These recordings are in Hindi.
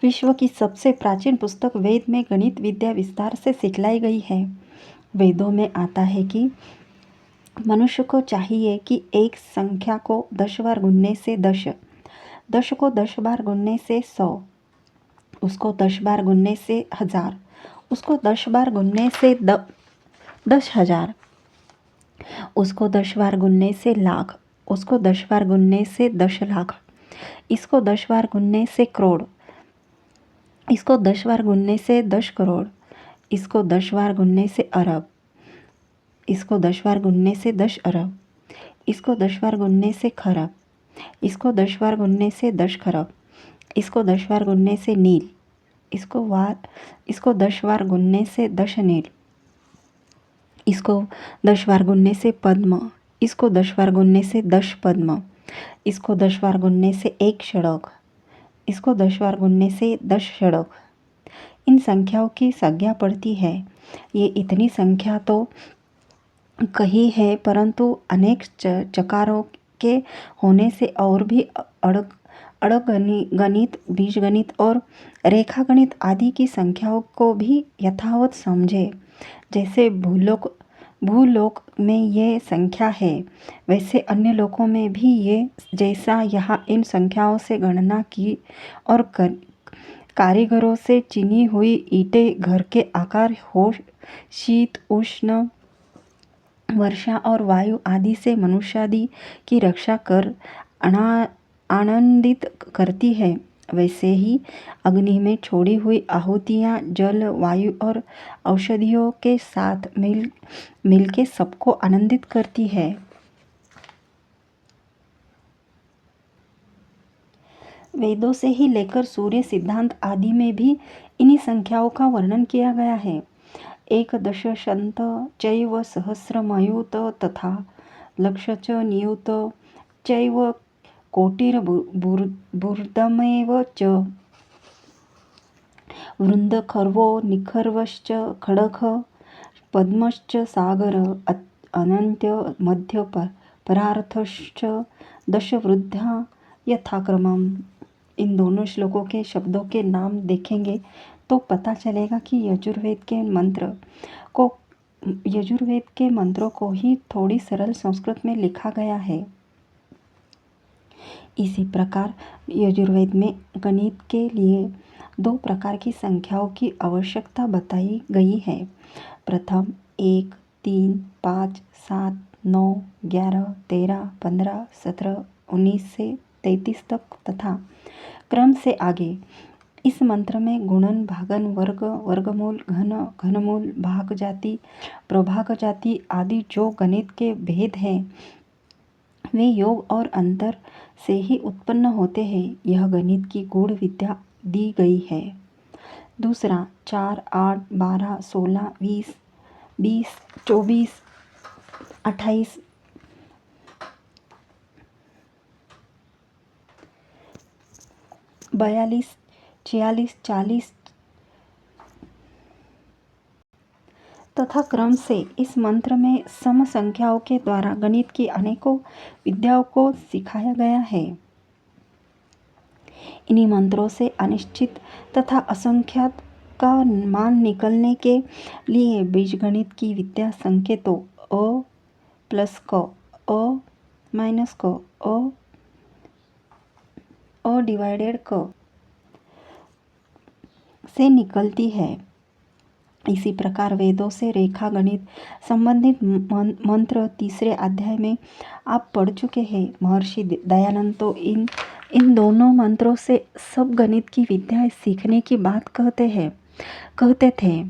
विश्व की सबसे प्राचीन पुस्तक वेद में गणित विद्या विस्तार से सिखलाई गई है। वेदों में आता है कि मनुष्य को चाहिए कि एक संख्या को 10 बार गुणने से 10, 10 को 10 बार गुणने से 100, उसको 10 बार गुणने से 1000, उसको 10 बार गुणने से 10,000, उसको 10 बार गुणने से लाख, उसको 10 बार गुणने से 10 लाख, इसको 10 बार गुणने से करोड़, इसको 10 बार गुणने से 10 करोड़, इसको 10 बार गुणने से अरब, इसको 10 बार गुणने से 10 अरब, इसको 10 बार गुणने से खरब, इसको 10 बार गुणने से 10 खरब, इसको 10 बार गुणने से नील, इसको 10 बार गुणने से 10 नील, इसको 10 बार गुणने से पद्म, इसको 10 बार गुणने से 10 पद्म, इसको 10 बार गुणने से 1 षडक, इसको 10 बार गुणने से 10 षडक। इन संख्याओं की संज्ञा पड़ती है। ये इतनी संख्या तो कही है, परंतु अनेक चकारों के होने से और भी गणित, बीजगणित और रेखागणित आदि की संख्याओं को भी यथावत समझे। जैसे भूलोक में ये संख्या है, वैसे अन्य लोकों में भी ये, जैसा यहाँ इन संख्याओं से गणना की और कारीगरों से चुनी हुई ईंटें घर के आकार हो, शीत उष्ण वर्षा और वायु आदि से मनुष्यादि की रक्षा कर आनंदित करती है, वैसे ही अग्नि में छोड़ी हुई आहुतियाँ जल, वायु और औषधियों के साथ मिल के सबको आनंदित करती है। वेदों से ही लेकर सूर्य सिद्धांत आदि में भी इन्हीं संख्याओं का वर्णन किया गया है। एकदशशत चैव सहस्रमयुत तथा लक्ष च नियुत चैव कोटिर्बुर्दमेव च वृंदखर्वो निखर्वश्च खडग पद्मश्च सागर अनंत्य मध्य परार्थश्च दशवृद्धा यथाक्रमम्। इन दोनों श्लोकों के शब्दों के नाम देखेंगे तो पता चलेगा कि यजुर्वेद के मंत्रों को ही थोड़ी सरल संस्कृत में लिखा गया है। इसी प्रकार यजुर्वेद में गणित के लिए 2 प्रकार की संख्याओं की आवश्यकता बताई गई है। प्रथम 1, 3, 5, 7, 9, 11, 13, 15, 17, 19 से 33 तक तथा क्रम से आगे। इस मंत्र में गुणन, भागन, वर्ग, वर्गमूल, घन, घनमूल, भाग जाति, प्रभाग जाति आदि जो गणित के भेद हैं, वे योग और अंतर से ही उत्पन्न होते हैं। यह गणित की गूढ़ विद्या दी गई है। दूसरा 4, 8, 12, 16, 20, 24, 28, 42, 46, 40 तथा क्रम से इस मंत्र में सम संख्याओं के द्वारा गणित की अनेकों विद्याओं को सिखाया गया है। इन्हीं मंत्रों से अनिश्चित तथा असंख्यात का मान निकलने के लिए बीजगणित की विद्या संकेतों अ प्लस क, अ माइनस क, अ डिवाइडेड क से निकलती है। इसी प्रकार वेदों से रेखा गणित संबंधित मंत्र 3 अध्याय में आप पढ़ चुके हैं। महर्षि दयानंद तो इन दोनों मंत्रों से सब गणित की विद्याएं सीखने की बात कहते थे।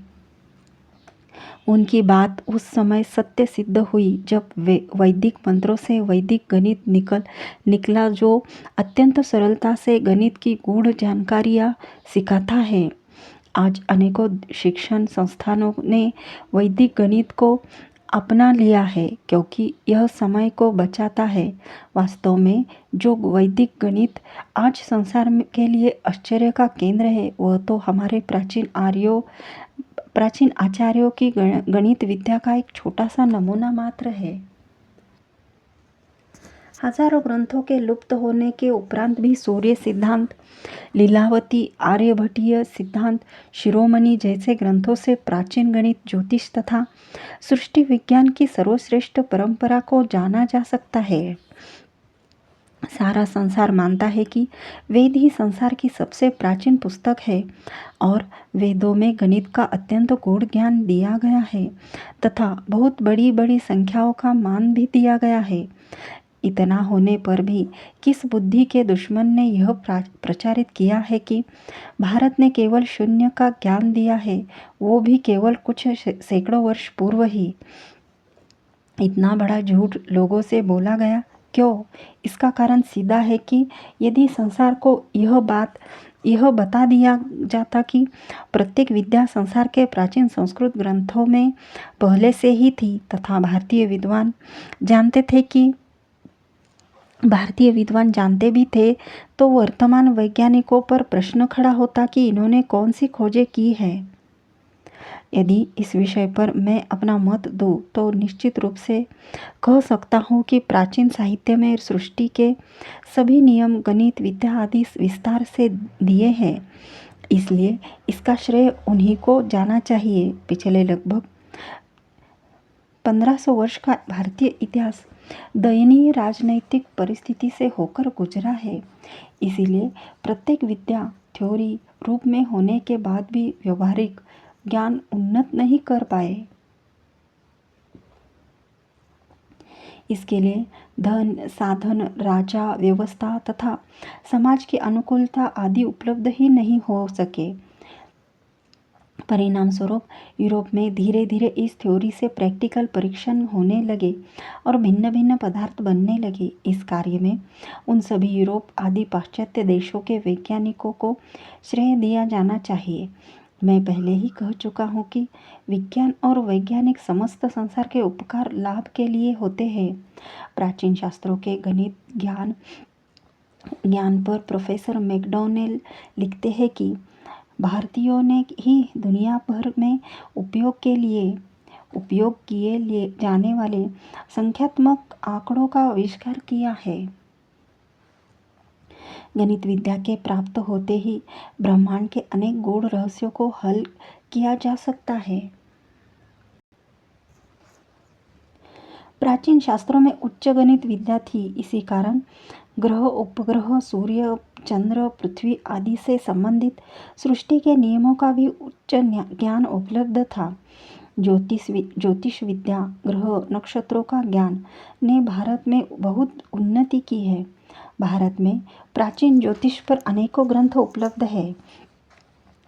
उनकी बात उस समय सत्य सिद्ध हुई जब वैदिक मंत्रों से वैदिक गणित निकला, जो अत्यंत सरलता से गणित की गूढ़ जानकारियाँ सिखाता है। आज अनेकों शिक्षण संस्थानों ने वैदिक गणित को अपना लिया है, क्योंकि यह समय को बचाता है। वास्तव में जो वैदिक गणित आज संसार के लिए आश्चर्य का केंद्र है, वह तो हमारे प्राचीन आचार्यों की गणित विद्या का एक छोटा सा नमूना मात्र है। हजारों ग्रंथों के लुप्त होने के उपरांत भी सूर्य सिद्धांत, लीलावती, आर्यभट्टीय सिद्धांत, शिरोमणि जैसे ग्रंथों से प्राचीन गणित, ज्योतिष तथा सृष्टि विज्ञान की सर्वश्रेष्ठ परंपरा को जाना जा सकता है। सारा संसार मानता है कि वेद ही संसार की सबसे प्राचीन पुस्तक है और वेदों में गणित का अत्यंत गूढ़ ज्ञान दिया गया है तथा बहुत बड़ी बड़ी संख्याओं का मान भी दिया गया है। इतना होने पर भी किस बुद्धि के दुश्मन ने यह प्रचारित किया है कि भारत ने केवल शून्य का ज्ञान दिया है, वो भी केवल कुछ सैकड़ों वर्ष पूर्व ही। इतना बड़ा झूठ लोगों से बोला गया क्यों? इसका कारण सीधा है कि यदि संसार को यह बता दिया जाता कि प्रत्येक विद्या संसार के प्राचीन संस्कृत ग्रंथों में पहले से ही थी तथा भारतीय विद्वान जानते भी थे, तो वर्तमान वैज्ञानिकों पर प्रश्न खड़ा होता कि इन्होंने कौन सी खोजें की है। यदि इस विषय पर मैं अपना मत दूं तो निश्चित रूप से कह सकता हूँ कि प्राचीन साहित्य में सृष्टि के सभी नियम गणित विद्या आदि विस्तार से दिए हैं, इसलिए इसका श्रेय उन्हीं को जाना चाहिए। पिछले लगभग 1500 वर्ष का भारतीय इतिहास दयनीय राजनैतिक परिस्थिति से होकर गुजरा है, इसीलिए प्रत्येक विद्या थ्योरी रूप में होने के बाद भी व्यवहारिक ज्ञान उन्नत नहीं कर पाए। इसके लिए धन, साधन, राजा, व्यवस्था तथा समाज की अनुकूलता आदि उपलब्ध ही नहीं हो सके। परिणाम स्वरूप यूरोप में धीरे धीरे इस थ्योरी से प्रैक्टिकल परीक्षण होने लगे और भिन्न भिन्न पदार्थ बनने लगे। इस कार्य में उन सभी यूरोप आदि पाश्चात्य देशों के वैज्ञानिकों को श्रेय दिया जाना चाहिए। मैं पहले ही कह चुका हूँ कि विज्ञान और वैज्ञानिक समस्त संसार के उपकार लाभ के लिए होते हैं। प्राचीन शास्त्रों के गणित ज्ञान पर प्रोफेसर मैकडॉनेल लिखते हैं कि भारतीयों ने ही दुनिया भर में उपयोग किए जाने वाले संख्यात्मक आंकड़ों का आविष्कार किया है। गणित विद्या के प्राप्त होते ही ब्रह्मांड के अनेक गूढ़ रहस्यों को हल किया जा सकता है। प्राचीन शास्त्रों में उच्च गणित विद्या थी, इसी कारण ग्रह, उपग्रह, सूर्य, चंद्र, पृथ्वी आदि से संबंधित सृष्टि के नियमों का भी उच्च ज्ञान उपलब्ध था। ज्योतिष विद्या, ग्रह, नक्षत्रों का ज्ञान ने भारत में बहुत उन्नति की है। भारत में प्राचीन ज्योतिष पर अनेकों ग्रंथ उपलब्ध है।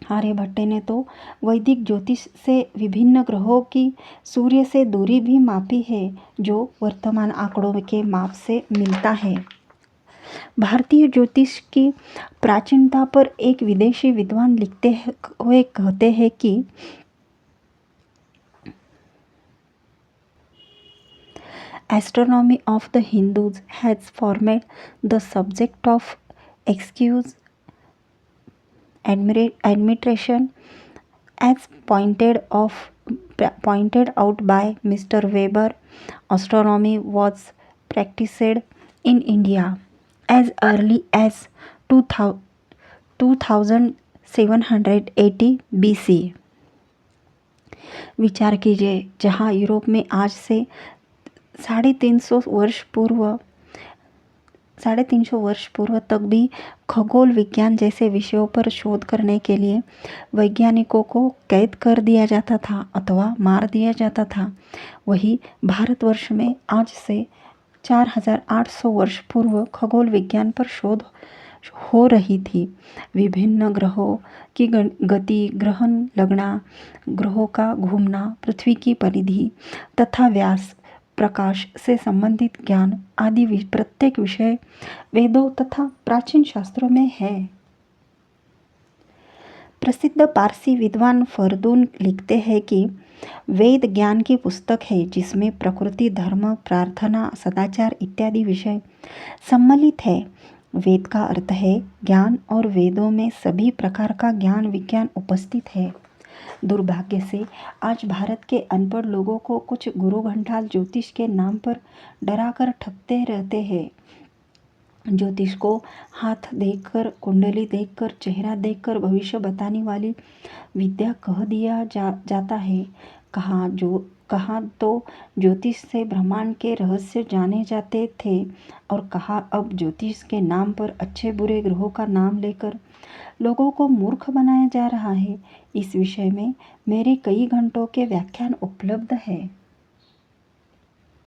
आर्यभट्ट ने तो वैदिक ज्योतिष से विभिन्न ग्रहों की सूर्य से दूरी भी मापी है, जो वर्तमान आंकड़ों के माप से मिलता है। भारतीय ज्योतिष की प्राचीनता पर एक विदेशी विद्वान लिखते हुए कहते हैं कि astronomy of the Hindus has formed the subject of excuse admiration as pointed out by Mr. Weber. Astronomy was practiced in India as early as 2780 BC. विचार कीजिए, जहाँ यूरोप में आज से 350 वर्ष पूर्व तक भी खगोल विज्ञान जैसे विषयों पर शोध करने के लिए वैज्ञानिकों को कैद कर दिया जाता था अथवा मार दिया जाता था, वही भारतवर्ष में आज से 4800 वर्ष पूर्व खगोल विज्ञान पर शोध हो रही थी। विभिन्न ग्रहों की गति, ग्रहण लगना, ग्रहों का घूमना, पृथ्वी की परिधि तथा व्यास, प्रकाश से संबंधित ज्ञान आदि प्रत्येक विषय वेदों तथा प्राचीन शास्त्रों में है। प्रसिद्ध पारसी विद्वान फरदून लिखते हैं कि वेद ज्ञान की पुस्तक है जिसमें प्रकृति, धर्म, प्रार्थना, सदाचार इत्यादि विषय सम्मिलित है। वेद का अर्थ है ज्ञान और वेदों में सभी प्रकार का ज्ञान विज्ञान उपस्थित है। दुर्भाग्य से आज भारत के अनपढ़ लोगों को कुछ गुरु घंटाल ज्योतिष के नाम पर डराकर ठगते रहते हैं। ज्योतिष को हाथ देखकर, कुंडली देखकर, चेहरा देखकर भविष्य बताने वाली विद्या कह दिया जाता है। कहा तो ज्योतिष से ब्रह्मांड के रहस्य जाने जाते थे, और कहा अब ज्योतिष के नाम पर अच्छे बुरे ग्रहों का नाम लेकर लोगों को मूर्ख बनाया जा रहा है। इस विषय में मेरे कई घंटों के व्याख्यान उपलब्ध है।